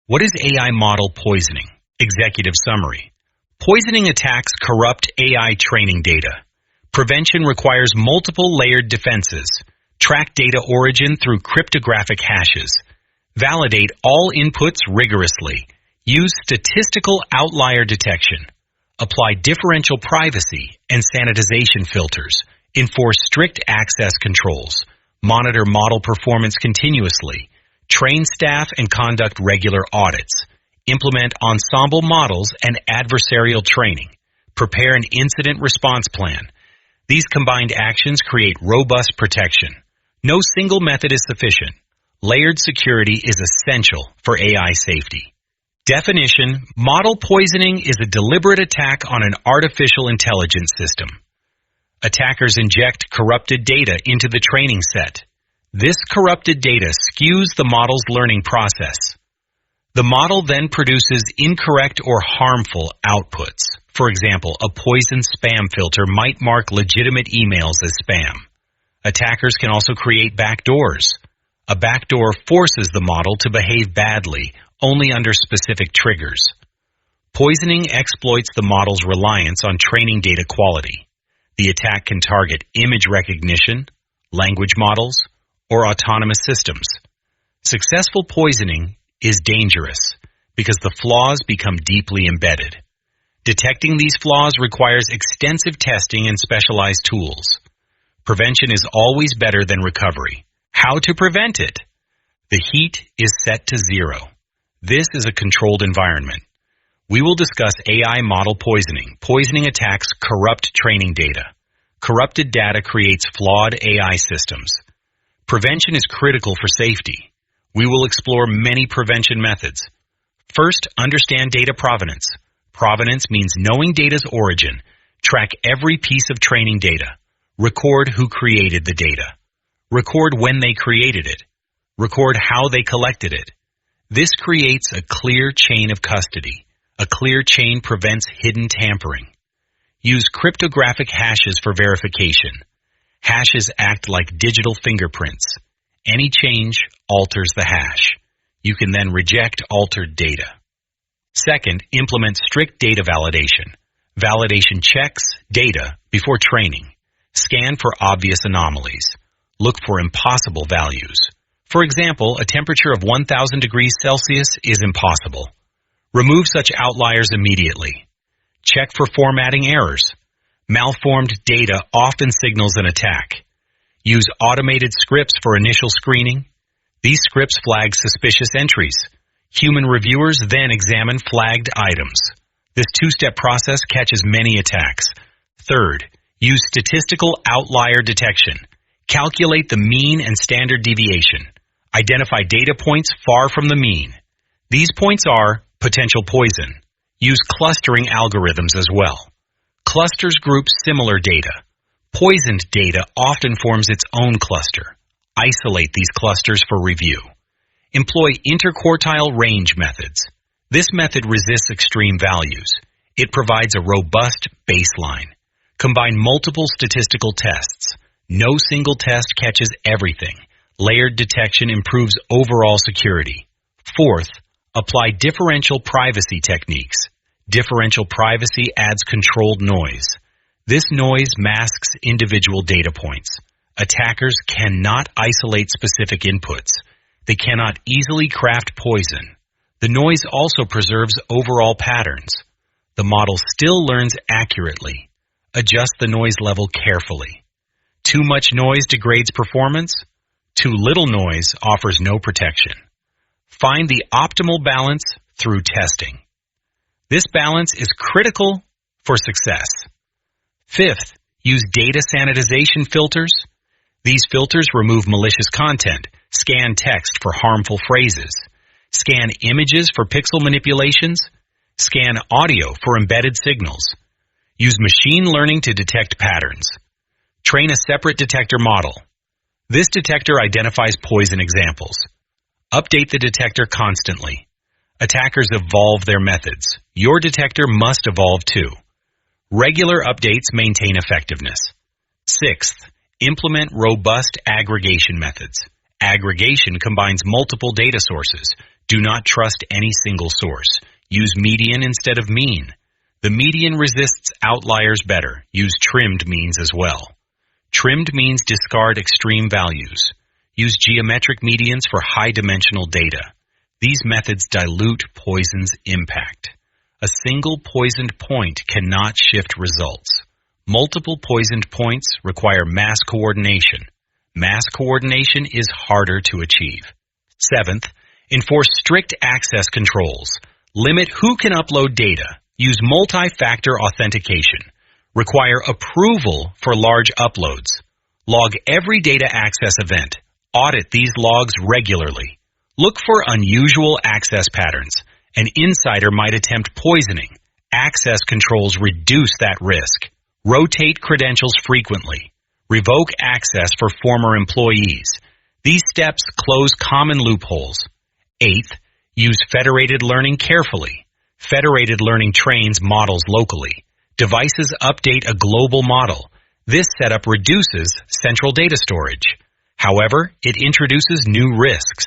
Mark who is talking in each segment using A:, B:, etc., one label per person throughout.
A: What is AI model poisoning? Executive summary. Poisoning attacks corrupt AI training data. Prevention requires multiple layered defenses. Track data origin through cryptographic hashes. Validate all inputs rigorously. Use statistical outlier detection. Apply differential privacy and sanitization filters. Enforce strict access controls. Monitor model performance continuously. Train staff and conduct regular audits. Implement ensemble models and adversarial training. Prepare an incident response plan. These combined actions create robust protection. No single method is sufficient. Layered security is essential for AI safety. Definition: model poisoning is a deliberate attack on an artificial intelligence system. Attackers inject corrupted data into the training set. This corrupted data skews the model's learning process. The model then produces incorrect or harmful outputs. For example, a poisoned spam filter might mark legitimate emails as spam. Attackers can also create backdoors. A backdoor forces the model to behave badly, only under specific triggers. Poisoning exploits the model's reliance on training data quality. The attack can target image recognition, language models, or autonomous systems. Successful poisoning is dangerous because the flaws become deeply embedded. Detecting these flaws requires extensive testing and specialized tools. Prevention is always better than recovery. How to prevent it? The heat is set to 0. This is a controlled environment. We will discuss AI model poisoning. Poisoning attacks corrupt training data. Corrupted data creates flawed AI systems. Prevention is critical for safety. We will explore many prevention methods. First, understand data provenance. Provenance means knowing data's origin. Track every piece of training data. Record who created the data. Record when they created it. Record how they collected it. This creates a clear chain of custody. A clear chain prevents hidden tampering. Use cryptographic hashes for verification. Hashes act like digital fingerprints. Any change alters the hash. You can then reject altered data. Second, implement strict data validation. Validation checks data before training. Scan for obvious anomalies. Look for impossible values. For example, a temperature of 1000 degrees Celsius is impossible. Remove such outliers immediately. Check for formatting errors. Malformed data often signals an attack. Use automated scripts for initial screening. These scripts flag suspicious entries. Human reviewers then examine flagged items. This two-step process catches many attacks. Third, use statistical outlier detection. Calculate the mean and standard deviation. Identify data points far from the mean. These points are potential poison. Use clustering algorithms as well. Clusters group similar data. Poisoned data often forms its own cluster. Isolate these clusters for review. Employ interquartile range methods. This method resists extreme values. It provides a robust baseline. Combine multiple statistical tests. No single test catches everything. Layered detection improves overall security. Fourth, apply differential privacy techniques. Differential privacy adds controlled noise. This noise masks individual data points. Attackers cannot isolate specific inputs. They cannot easily craft poison. The noise also preserves overall patterns. The model still learns accurately. Adjust the noise level carefully. Too much noise degrades performance. Too little noise offers no protection. Find the optimal balance through testing. This balance is critical for success. Fifth, use data sanitization filters. These filters remove malicious content, scan text for harmful phrases, scan images for pixel manipulations, scan audio for embedded signals. Use machine learning to detect patterns. Train a separate detector model. This detector identifies poison examples. Update the detector constantly. Attackers evolve their methods. Your detector must evolve too. Regular updates maintain effectiveness. Sixth, implement robust aggregation methods. Aggregation combines multiple data sources. Do not trust any single source. Use median instead of mean. The median resists outliers better. Use trimmed means as well. Trimmed means discard extreme values. Use geometric medians for high-dimensional data. These methods dilute poison's impact. A single poisoned point cannot shift results. Multiple poisoned points require mass coordination. Mass coordination is harder to achieve. Seventh, enforce strict access controls. Limit who can upload data. Use multi-factor authentication. Require approval for large uploads. Log every data access event. Audit these logs regularly. Look for unusual access patterns. An insider might attempt poisoning. Access controls reduce that risk. Rotate credentials frequently. Revoke access for former employees. These steps close common loopholes. Eighth, use federated learning carefully. Federated learning trains models locally. Devices update a global model. This setup reduces central data storage. However, it introduces new risks.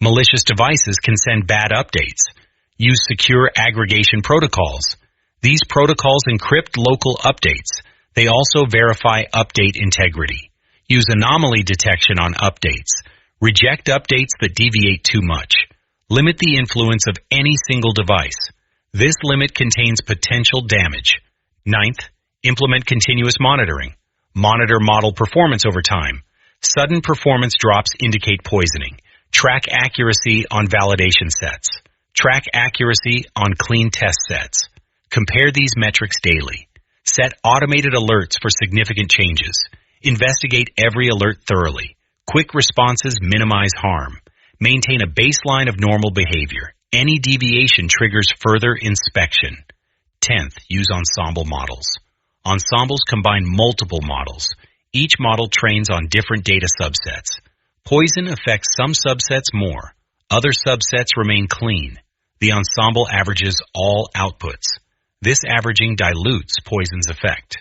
A: Malicious devices can send bad updates. Use secure aggregation protocols. These protocols encrypt local updates. They also verify update integrity. Use anomaly detection on updates. Reject updates that deviate too much. Limit the influence of any single device. This limit contains potential damage. Ninth, implement continuous monitoring. Monitor model performance over time. Sudden performance drops indicate poisoning. Track accuracy on validation sets. Track accuracy on clean test sets. Compare these metrics daily. Set automated alerts for significant changes. Investigate every alert thoroughly. Quick responses minimize harm. Maintain a baseline of normal behavior. Any deviation triggers further inspection. 10th, use ensemble models. Ensembles combine multiple models. Each model trains on different data subsets. Poison affects some subsets more. Other subsets remain clean. The ensemble averages all outputs. This averaging dilutes poison's effect.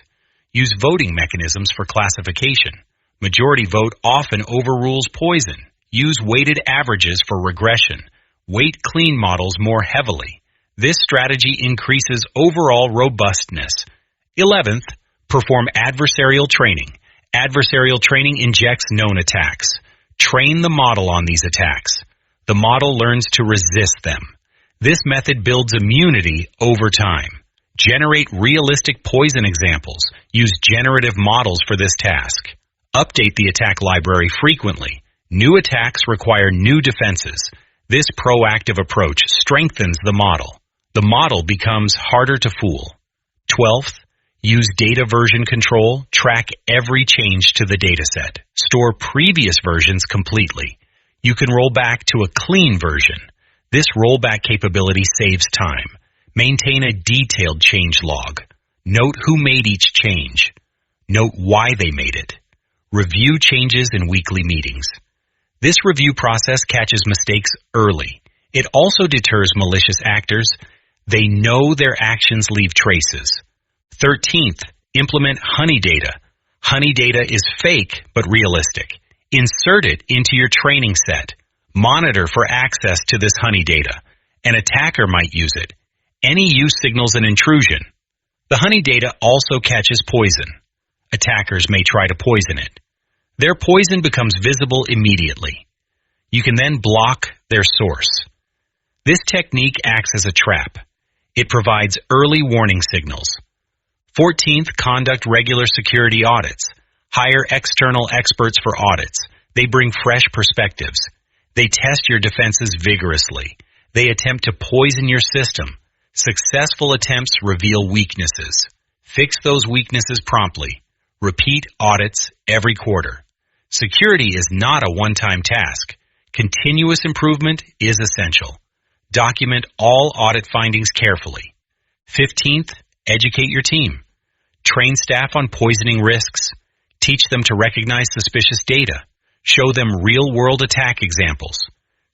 A: Use voting mechanisms for classification. Majority vote often overrules poison. Use weighted averages for regression. Weight clean models more heavily. This strategy increases overall robustness. 11th, perform adversarial training. Adversarial training injects known attacks. Train the model on these attacks. The model learns to resist them. This method builds immunity over time. Generate realistic poison examples. Use generative models for this task. Update the attack library frequently. New attacks require new defenses. This proactive approach strengthens the model. The model becomes harder to fool. 12th, use data version control. Track every change to the dataset. Store previous versions completely. You can roll back to a clean version. This rollback capability saves time. Maintain a detailed change log. Note who made each change. Note why they made it. Review changes in weekly meetings. This review process catches mistakes early. It also deters malicious actors. They know their actions leave traces. 13th, implement honey data. Honey data is fake but realistic. Insert it into your training set. Monitor for access to this honey data. An attacker might use it. Any use signals an intrusion. The honey data also catches poison. Attackers may try to poison it. Their poison becomes visible immediately. You can then block their source. This technique acts as a trap. It provides early warning signals. 14th, conduct regular security audits. Hire external experts for audits. They bring fresh perspectives. They test your defenses vigorously. They attempt to poison your system. Successful attempts reveal weaknesses. Fix those weaknesses promptly. Repeat audits every quarter. Security is not a one-time task. Continuous improvement is essential. Document all audit findings carefully. 15th, educate your team. Train staff on poisoning risks. Teach them to recognize suspicious data. Show them real-world attack examples.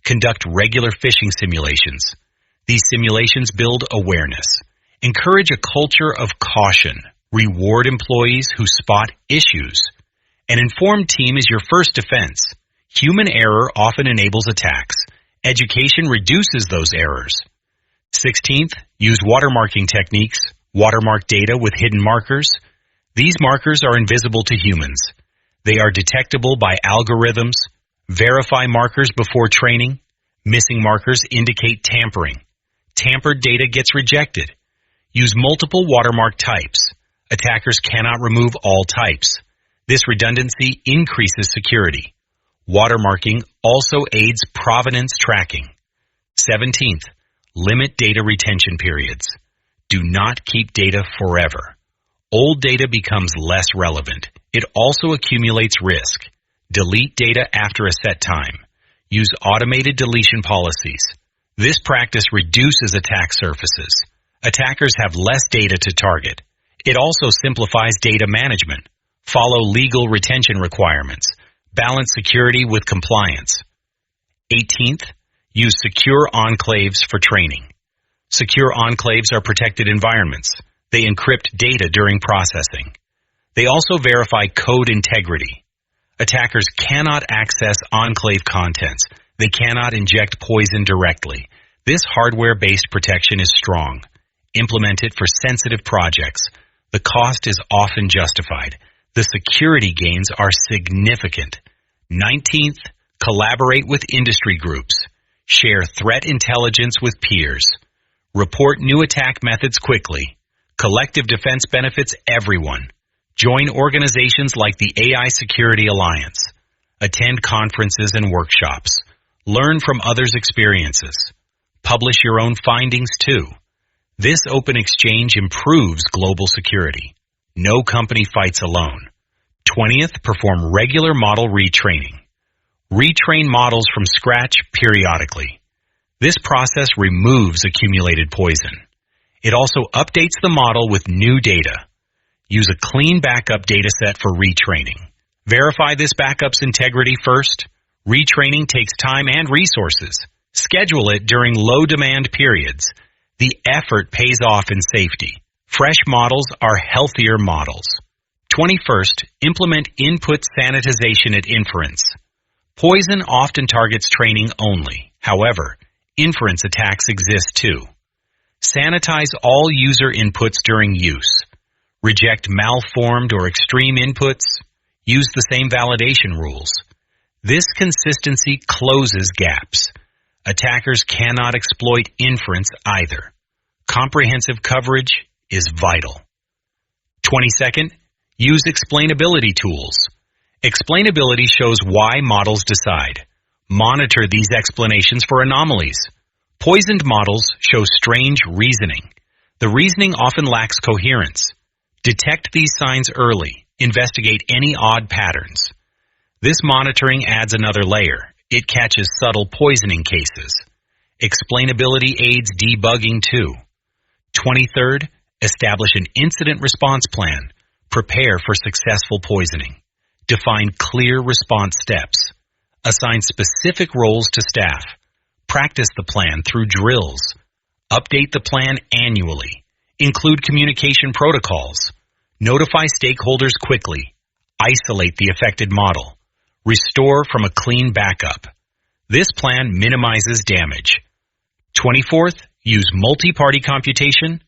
A: Conduct regular phishing simulations. These simulations build awareness. Encourage a culture of caution. Reward employees who spot issues. An informed team is your first defense. Human error often enables attacks. Education reduces those errors. 16th, use watermarking techniques. Watermark data with hidden markers. These markers are invisible to humans. They are detectable by algorithms. Verify markers before training. Missing markers indicate tampering. Tampered data gets rejected. Use multiple watermark types. Attackers cannot remove all types. This redundancy increases security. Watermarking also aids provenance tracking. 17th, limit data retention periods. Do not keep data forever. Old data becomes less relevant. It also accumulates risk. Delete data after a set time. Use automated deletion policies. This practice reduces attack surfaces. Attackers have less data to target. It also simplifies data management. Follow legal retention requirements. Balance security with compliance. 18th, use secure enclaves for training. Secure enclaves are protected environments. They encrypt data during processing. They also verify code integrity. Attackers cannot access enclave contents. They cannot inject poison directly. This hardware-based protection is strong. Implement it for sensitive projects. The cost is often justified. The security gains are significant. 19th, collaborate with industry groups. Share threat intelligence with peers. Report new attack methods quickly. Collective defense benefits everyone. Join organizations like the AI Security Alliance. Attend conferences and workshops. Learn from others' experiences. Publish your own findings too. This open exchange improves global security. No company fights alone. 20th, perform regular model retraining. Retrain models from scratch periodically. This process removes accumulated poison. It also updates the model with new data. Use a clean backup dataset for retraining. Verify this backup's integrity first. Retraining takes time and resources. Schedule it during low-demand periods. The effort pays off in safety. Fresh models are healthier models. 21st, implement input sanitization at inference. Poison often targets training only. However, inference attacks exist too. Sanitize all user inputs during use. Reject malformed or extreme inputs. Use the same validation rules. This consistency closes gaps. Attackers cannot exploit inference either. Comprehensive coverage is vital. 22nd, use explainability tools. Explainability shows why models decide. Monitor these explanations for anomalies. Poisoned models show strange reasoning. The reasoning often lacks coherence. Detect these signs early. Investigate any odd patterns. This monitoring adds another layer. It catches subtle poisoning cases. Explainability aids debugging too. 23rd, establish an incident response plan. Prepare for successful poisoning. Define clear response steps. Assign specific roles to staff. Practice the plan through drills. Update the plan annually. Include communication protocols. Notify stakeholders quickly. Isolate the affected model. Restore from a clean backup. This plan minimizes damage. 24th, use multi-party computation.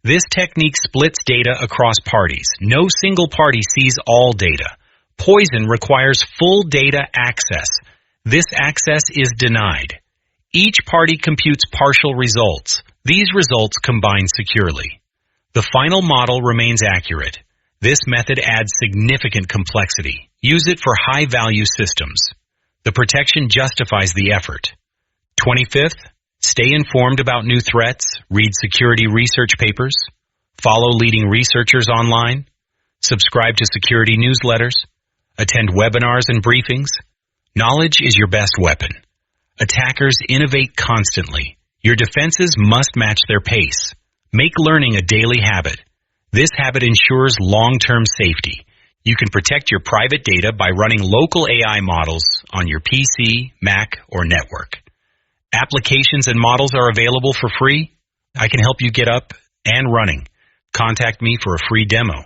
A: This technique splits data across parties. No single party sees all data. Poison requires full data access. This access is denied. Each party computes partial results. These results combine securely. The final model remains accurate. This method adds significant complexity. Use it for high-value systems. The protection justifies the effort. 25th, stay informed about new threats. Read security research papers. Follow leading researchers online. Subscribe to security newsletters. Attend webinars and briefings. Knowledge is your best weapon. Attackers innovate constantly. Your defenses must match their pace. Make learning a daily habit. This habit ensures long-term safety. You can protect your private data by running local AI models on your PC, Mac, or network. Applications and models are available for free. I can help you get up and running. Contact me for a free demo.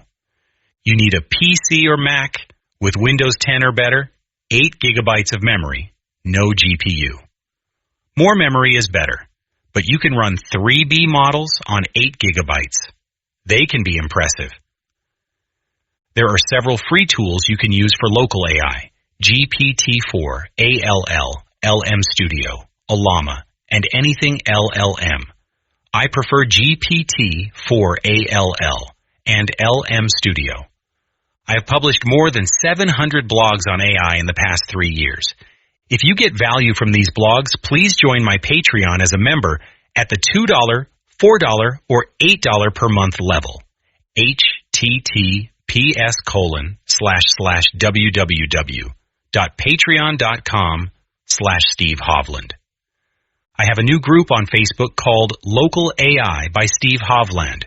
A: You need a PC or Mac with Windows 10 or better, 8 gigabytes of memory, no GPU. More memory is better, but you can run 3B models on 8 gigabytes. They can be impressive. There are several free tools you can use for local AI: GPT-4, ALL, LM Studio, Llama, and anything LLM. I prefer GPT-4 ALL and LM Studio. I have published more than 700 blogs on AI in the past 3 years. If you get value from these blogs, please join my Patreon as a member at the $2, $4, or $8 per month level. https://www.patreon.com/Steve Hovland. I have a new group on Facebook called Local AI by Steve Hovland.